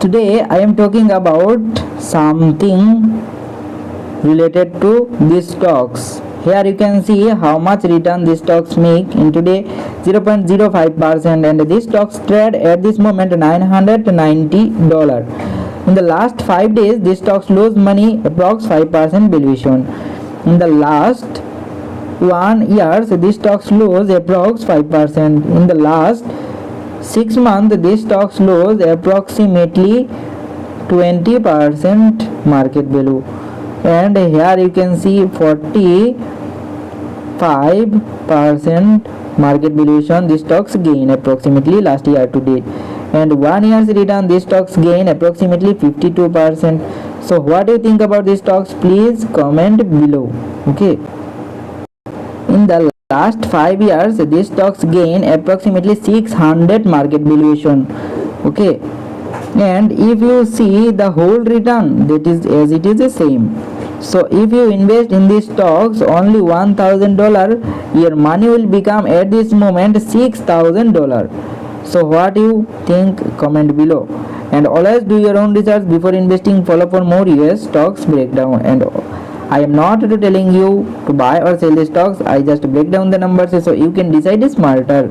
Today I am talking about something related to these stocks. Here you can see how much return these stocks make in today, 0.05%, and these stocks trade at this moment $990. In the last 5 days these stocks lose money, approx 5% valuation. In the last 1 year these stocks lose approx 5%. In the last 6 months these stocks lose approximately 20% market value. And here you can see 45% market valuation these stocks gain approximately last year to date, and 1 year's return these stocks gain approximately 52%. So what do you think about these stocks? Please comment below. Okay, in the last 5 years these stocks gain approximately 600 market valuation. Okay, and if you see the whole return, that is as it is the same. So if you invest in these stocks only $1,000, your money will become at this moment $6,000. So what do you think? Comment below. And always do your own research before investing. Follow for more US stocks breakdown. And I am not telling you to buy or sell the stocks, I just break down the numbers so you can decide smarter.